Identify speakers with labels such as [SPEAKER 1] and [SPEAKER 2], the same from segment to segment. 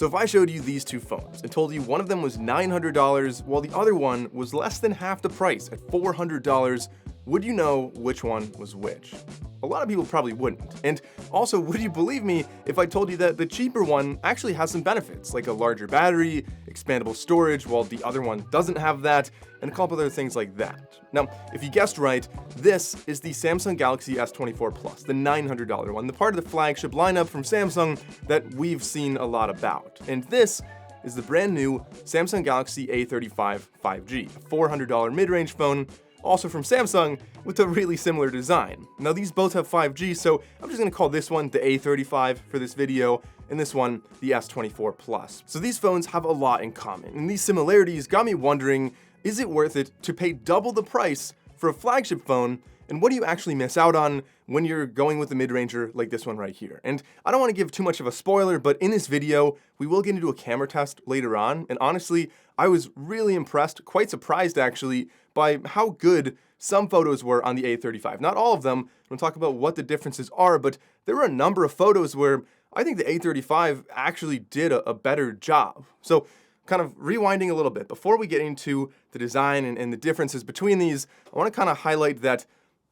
[SPEAKER 1] So if I showed you these two phones and told you one of them was $900 while the other one was less than half the price at $400, would you know which one was which? A lot of people probably wouldn't. And also, would you believe me if I told you that the cheaper one actually has some benefits, like a larger battery, expandable storage, while the other one doesn't have that, and a couple other things like that. Now, if you guessed right, this is the Samsung Galaxy S24 Plus, the $900 one, the part of the flagship lineup from Samsung that we've seen a lot about. And this is the brand new Samsung Galaxy A35 5G, a $400 mid-range phone, also from Samsung, with a really similar design. Now these both have 5G, so I'm just gonna call this one the A35 for this video, and this one the S24 Plus. So these phones have a lot in common, and these similarities got me wondering, is it worth it to pay double the price for a flagship phone, and what do you actually miss out on when you're going with a mid-ranger like this one right here? And I don't want to give too much of a spoiler, but in this video, we will get into a camera test later on, and honestly, I was really impressed, quite surprised actually, by how good some photos were on the A35. Not all of them, we'll talk about what the differences are, but there were a number of photos where I think the A35 actually did a better job. So kind of rewinding a little bit, before we get into the design and the differences between these, I want to kind of highlight that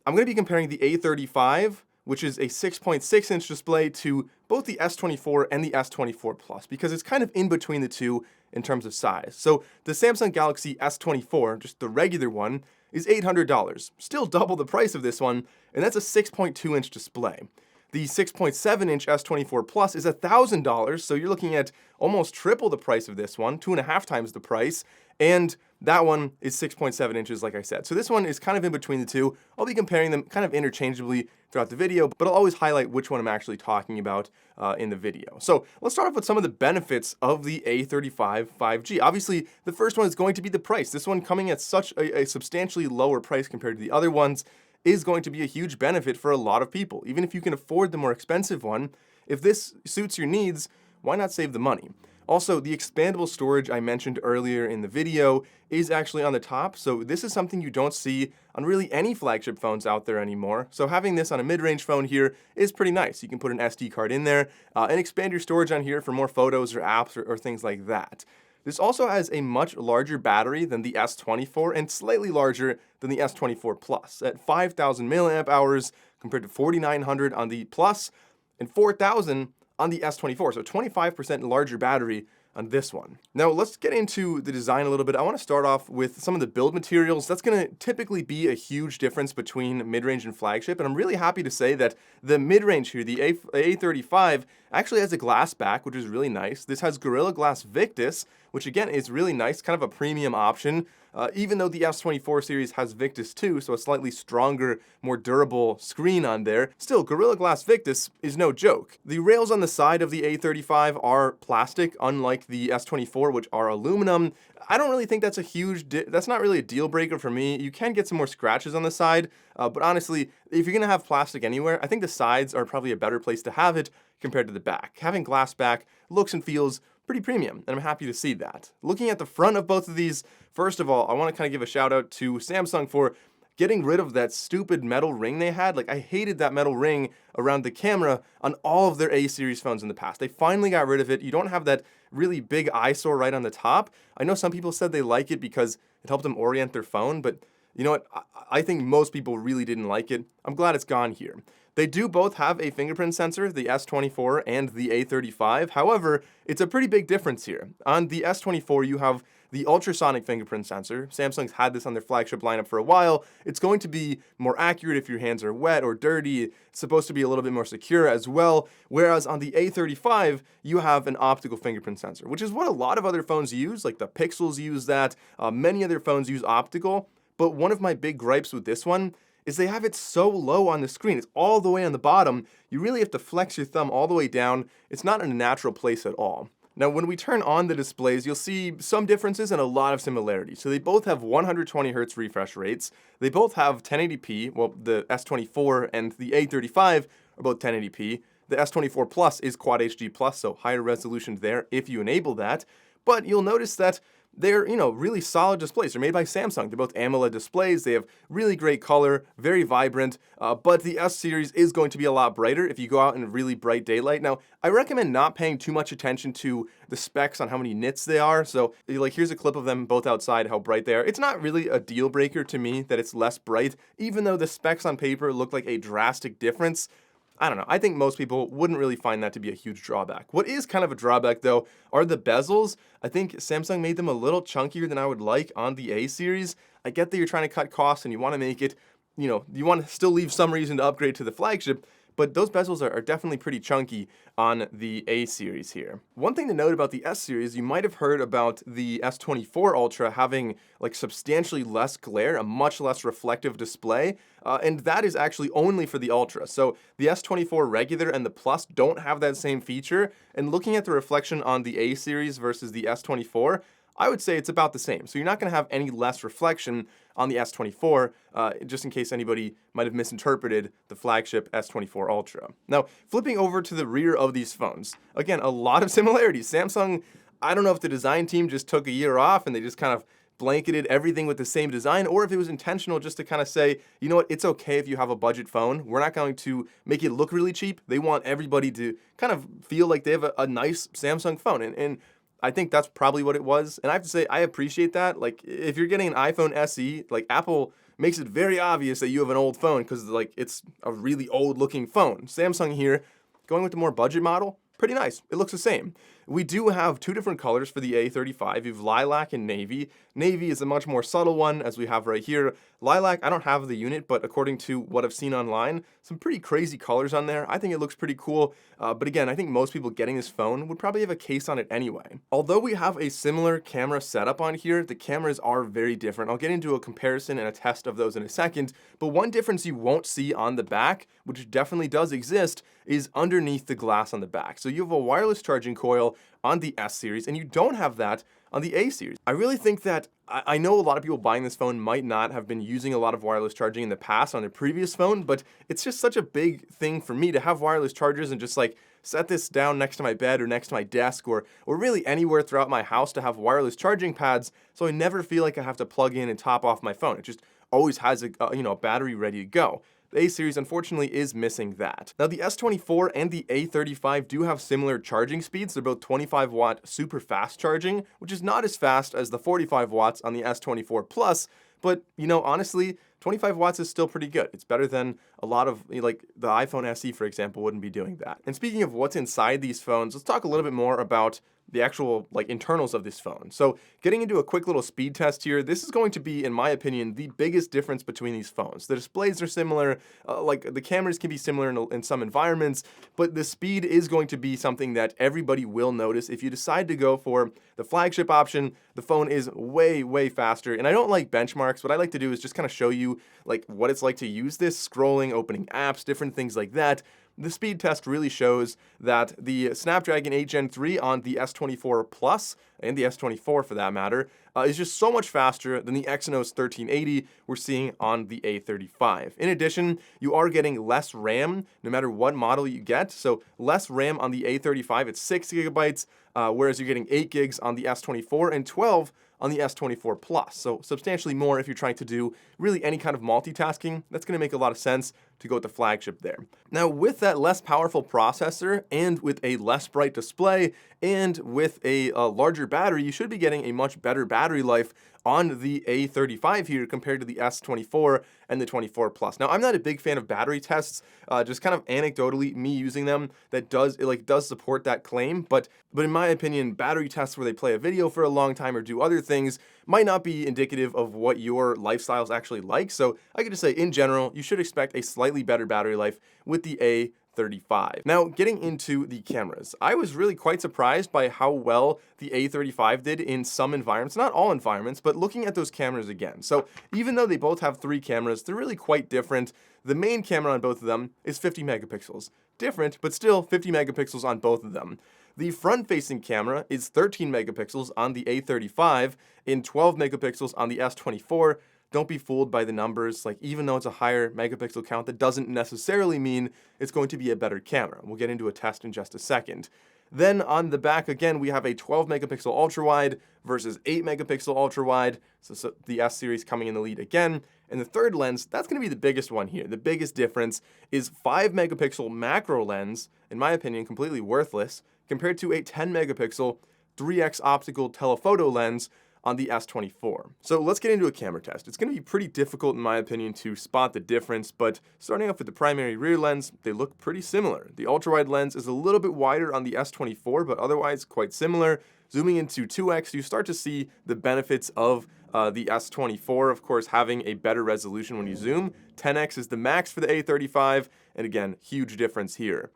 [SPEAKER 1] I'm going to be comparing the A35, which is a 6.6-inch display, to both the S24 and the S24 Plus, because it's kind of in between the two in terms of size. So the Samsung Galaxy S24, just the regular one, is $800, still double the price of this one, and that's a 6.2-inch display. The 6.7-inch S24 Plus is $1,000, so you're looking at almost triple the price of this one, 2.5 times the price, and that one is 6.7 inches, like I said. So this one is kind of in between the two. I'll be comparing them kind of interchangeably throughout the video, but I'll always highlight which one I'm actually talking about in the video. So let's start off with some of the benefits of the A35 5G. Obviously, the first one is going to be the price. This one coming at such a substantially lower price compared to the other ones is going to be a huge benefit for a lot of people. Even if you can afford the more expensive one, if this suits your needs, why not save the money? Also, the expandable storage I mentioned earlier in the video is actually on the top, so this is something you don't see on really any flagship phones out there anymore. So having this on a mid-range phone here is pretty nice. You can put an SD card in there and expand your storage on here for more photos or apps or things like that. This also has a much larger battery than the S24 and slightly larger than the S24 Plus at 5,000 milliamp hours compared to 4,900 on the Plus and 4,000 on the S24, so 25% larger battery on this one. Now let's get into the design a little bit. I want to start off with some of the build materials. That's going to typically be a huge difference between mid-range and flagship, and I'm really happy to say that the mid-range here, the A35, actually has a glass back, which is really nice. This has Gorilla Glass Victus, which again is really nice, kind of a premium option. Even though the S24 series has Victus too, so a slightly stronger, more durable screen on there, still, Gorilla Glass Victus is no joke. The rails on the side of the A35 are plastic, unlike the S24, which are aluminum. I don't really think that's that's not really a deal breaker for me. You can get some more scratches on the side, but honestly, if you're gonna have plastic anywhere, I think the sides are probably a better place to have it compared to the back. Having glass back looks and feels pretty premium, and I'm happy to see that. Looking at the front of both of these, first of all, I want to kind of give a shout out to Samsung for getting rid of that stupid metal ring they had. Like, I hated that metal ring around the camera on all of their A-series phones in the past. They finally got rid of it. You don't have that really big eyesore right on the top. I know some people said they like it because it helped them orient their phone, but you know what? I think most people really didn't like it. I'm glad it's gone here. They do both have a fingerprint sensor, the S24 and the A35. However, it's a pretty big difference here. On the S24, you have the ultrasonic fingerprint sensor. Samsung's had this on their flagship lineup for a while. It's going to be more accurate if your hands are wet or dirty. It's supposed to be a little bit more secure as well. Whereas on the A35, you have an optical fingerprint sensor, which is what a lot of other phones use. Like the Pixels use that. Many other phones use optical. But one of my big gripes with this one is they have it so low on the screen. It's all the way on the bottom. You really have to flex your thumb all the way down. It's not in a natural place at all. Now, when we turn on the displays, you'll see some differences and a lot of similarities. So they both have 120 Hz refresh rates. They both have 1080p. Well, the S24 and the A35 are both 1080p. The S24 Plus is Quad HD Plus, so higher resolution there if you enable that. But you'll notice that they're, really solid displays. They're made by Samsung. They're both AMOLED displays. They have really great color, very vibrant, but the S series is going to be a lot brighter if you go out in really bright daylight. Now, I recommend not paying too much attention to the specs on how many nits they are. So, like, here's a clip of them both outside, how bright they are. It's not really a deal breaker to me that it's less bright, even though the specs on paper look like a drastic difference. I don't know. I think most people wouldn't really find that to be a huge drawback. What is kind of a drawback, though, are the bezels. I think Samsung made them a little chunkier than I would like on the A series. I get that you're trying to cut costs and you want to make it, you want to still leave some reason to upgrade to the flagship, but those bezels are definitely pretty chunky on the A series here. One thing to note about the S series, you might have heard about the S24 Ultra having like substantially less glare, a much less reflective display, and that is actually only for the Ultra. So the S24 regular and the Plus don't have that same feature, and looking at the reflection on the A series versus the S24, I would say it's about the same. So you're not going to have any less reflection on the S24, just in case anybody might have misinterpreted the flagship S24 Ultra. Now, flipping over to the rear of these phones, again, a lot of similarities. Samsung, I don't know if the design team just took a year off and they just kind of blanketed everything with the same design, or if it was intentional just to kind of say, you know what, it's okay if you have a budget phone. We're not going to make it look really cheap. They want everybody to kind of feel like they have a nice Samsung phone. And I think that's probably what it was. And I have to say, I appreciate that. Like, if you're getting an iPhone SE, like, Apple makes it very obvious that you have an old phone because, like, it's a really old looking phone. Samsung here, going with the more budget model, pretty nice. It looks the same. We do have two different colors for the A35. You have lilac and navy. Navy is a much more subtle one, as we have right here. Lilac, I don't have the unit, but according to what I've seen online, some pretty crazy colors on there. I think it looks pretty cool. But again, I think most people getting this phone would probably have a case on it anyway. Although we have a similar camera setup on here, the cameras are very different. I'll get into a comparison and a test of those in a second. But one difference you won't see on the back, which definitely does exist, is underneath the glass on the back. So you have a wireless charging coil on the S series, and you don't have that on the A series. I really think that, I know a lot of people buying this phone might not have been using a lot of wireless charging in the past on their previous phone, but it's just such a big thing for me to have wireless chargers and just like set this down next to my bed or next to my desk or really anywhere throughout my house to have wireless charging pads, so I never feel like I have to plug in and top off my phone. It just always has a battery ready to go. The A series, unfortunately, is missing that. Now, the S24 and the A35 do have similar charging speeds. They're both 25 watt super fast charging, which is not as fast as the 45 watts on the S24 Plus, but, honestly, 25 watts is still pretty good. It's better than a lot of, like, the iPhone SE, for example, wouldn't be doing that. And speaking of what's inside these phones, let's talk a little bit more about the actual internals of this phone. So getting into a quick little speed test here, this is going to be, in my opinion, the biggest difference between these phones. The displays are similar, like the cameras can be similar in some environments, but the speed is going to be something that everybody will notice. If you decide to go for the flagship option, the phone is way, way faster. And I don't like benchmarks. What I like to do is just kind of show you like what it's like to use this, scrolling, opening apps, different things like that. The speed test really shows that the Snapdragon 8 Gen 3 on the S24 Plus, and the S24 for that matter, is just so much faster than the Exynos 1380 we're seeing on the A35. In addition, you are getting less RAM no matter what model you get. So less RAM on the A35 at 6 gigabytes, whereas you're getting 8 gigs on the S24 and 12 on the S24 Plus. So substantially more if you're trying to do really any kind of multitasking. That's going to make a lot of sense to go with the flagship there. Now, with that less powerful processor and with a less bright display and with a larger battery, you should be getting a much better battery life on the A35 here compared to the S24 and the 24 Plus. Now, I'm not a big fan of battery tests, just kind of anecdotally me using them, that does support that claim, but in my opinion, battery tests where they play a video for a long time or do other things might not be indicative of what your lifestyle is actually like. So I could just say, in general, you should expect a slightly better battery life with the A35. Now, getting into the cameras, I was really quite surprised by how well the A35 did in some environments, not all environments, but looking at those cameras again. So even though they both have 3 cameras, they're really quite different. The main camera on both of them is 50 megapixels. Different, but still 50 megapixels on both of them. The front-facing camera is 13 megapixels on the A35 and 12 megapixels on the S24. Don't be fooled by the numbers. Like, even though it's a higher megapixel count, that doesn't necessarily mean it's going to be a better camera. We'll get into a test in just a second. Then on the back, again, we have a 12 megapixel ultra wide versus 8 megapixel ultra wide. So the S series coming in the lead again. And the third lens, that's going to be the biggest one here. The biggest difference is 5 megapixel macro lens, in my opinion, completely worthless, compared to a 10 megapixel 3x optical telephoto lens on the S24. So let's get into a camera test. It's going to be pretty difficult, in my opinion, to spot the difference, but starting off with the primary rear lens, they look pretty similar. The ultra-wide lens is a little bit wider on the S24, but otherwise quite similar. Zooming into 2x, you start to see the benefits of the S24, of course, having a better resolution when you zoom. 10x is the max for the A35, and again, huge difference here.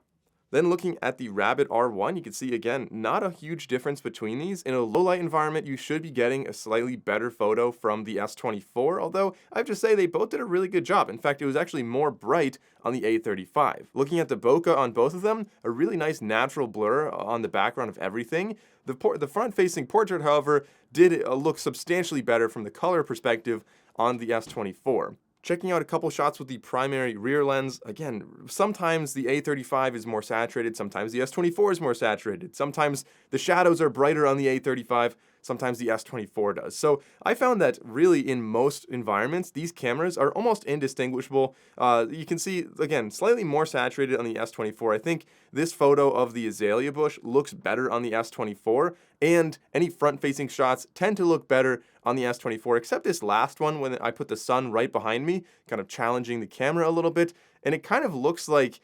[SPEAKER 1] Then looking at the Rabbit R1, you can see, again, not a huge difference between these. In a low light environment, you should be getting a slightly better photo from the S24, although I have to say they both did a really good job. In fact, it was actually more bright on the A35. Looking at the bokeh on both of them, a really nice natural blur on the background of everything. The front-facing portrait, however, did look substantially better from the color perspective on the S24. Checking out a couple shots with the primary rear lens, again, sometimes the A35 is more saturated, sometimes the S24 is more saturated, sometimes the shadows are brighter on the A35, sometimes the S24 does. So I found that really in most environments, these cameras are almost indistinguishable. You can see, again, slightly more saturated on the S24. I think this photo of the azalea bush looks better on the S24, and any front-facing shots tend to look better on the S24, except this last one when I put the sun right behind me, kind of challenging the camera a little bit, and it kind of looks like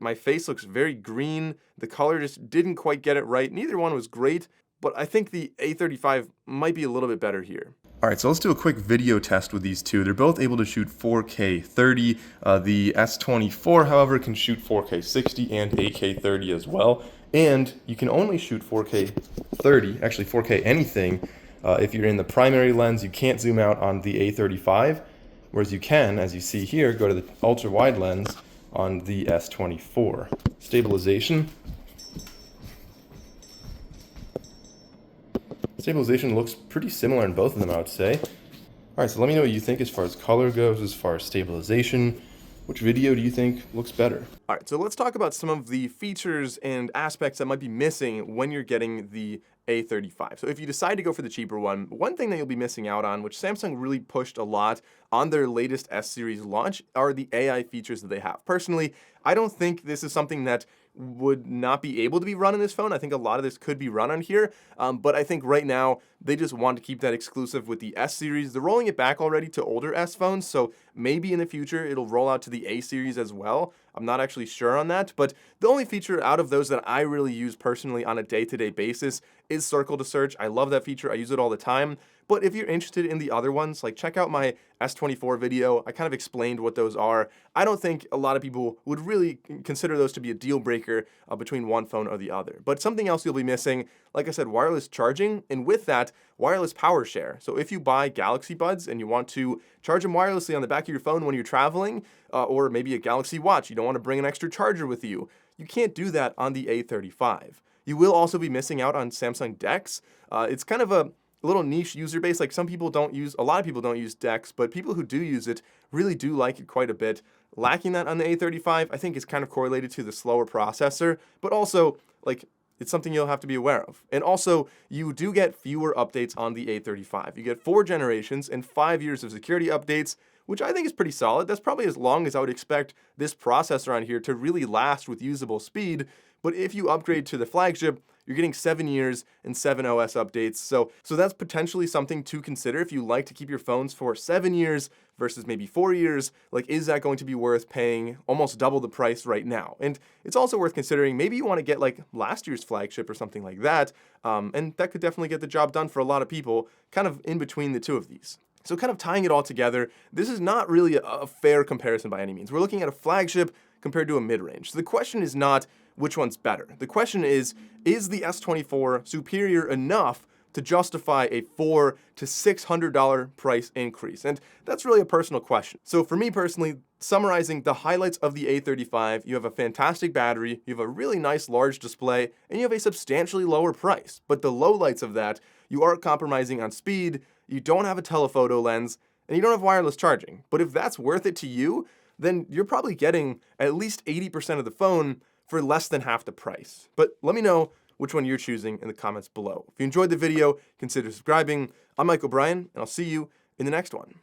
[SPEAKER 1] my face looks very green. The color just didn't quite get it right. Neither one was great, but I think the A35 might be a little bit better here. All right, so let's do a quick video test with these two. They're both able to shoot 4K 30. The S24, however, can shoot 4K 60 and 8K 30 as well. And you can only shoot 4K 30, actually 4K anything, if you're in the primary lens. You can't zoom out on the A35, whereas you can, as you see here, go to the ultra-wide lens on the S24. Stabilization. Stabilization looks pretty similar in both of them, I would say. Alright, so let me know what you think as far as color goes, as far as stabilization. Which video do you think looks better? Alright, so let's talk about some of the features and aspects that might be missing when you're getting the A35. So if you decide to go for the cheaper one thing that you'll be missing out on, which Samsung really pushed a lot on their latest S series launch, are the AI features that they have. Personally, I don't think this is something that would not be able to be run on this phone. I think a lot of this could be run on here, but I think right now they just want to keep that exclusive with the S series. They're rolling it back already to older S phones, so maybe in the future it'll roll out to the A series as well. I'm not actually sure on that, but the only feature out of those that I really use personally on a day-to-day basis is circle to search. I love that feature. I use it all the time. But if you're interested in the other ones, like check out my S24 video. I kind of explained what those are. I don't think a lot of people would really consider those to be a deal breaker between one phone or the other. But something else you'll be missing, like I said, wireless charging, and with that, wireless power share. So if you buy Galaxy Buds and you want to charge them wirelessly on the back of your phone when you're traveling, or maybe a Galaxy Watch, you don't want to bring an extra charger with you, you can't do that on the A35. You will also be missing out on Samsung DeX. It's kind of a little niche user base. Like a lot of people don't use DeX, but people who do use it really do like it quite a bit. Lacking that on the A35, I think is kind of correlated to the slower processor, but also like it's something you'll have to be aware of. And also, you do get fewer updates on the A35. You get 4 generations and 5 years of security updates, which I think is pretty solid. That's probably as long as I would expect this processor on here to really last with usable speed. But if you upgrade to the flagship, you're getting 7 years and 7 OS updates. So that's potentially something to consider if you like to keep your phones for 7 years versus maybe 4 years. Like, is that going to be worth paying almost double the price right now? And it's also worth considering maybe you want to get like last year's flagship or something like that. And that could definitely get the job done for a lot of people, kind of in between the two of these. So kind of tying it all together, this is not really a fair comparison by any means. We're looking at a flagship compared to a mid-range. So the question is not which one's better. The question is the S24 superior enough to justify a $400 to $600 price increase? And that's really a personal question. So for me personally, summarizing the highlights of the A35, you have a fantastic battery, you have a really nice large display, and you have a substantially lower price. But the lowlights of that, you are compromising on speed, you don't have a telephoto lens, and you don't have wireless charging. But if that's worth it to you, then you're probably getting at least 80% of the phone for less than half the price. But let me know which one you're choosing in the comments below. If you enjoyed the video, consider subscribing. I'm Mike O'Brien, and I'll see you in the next one.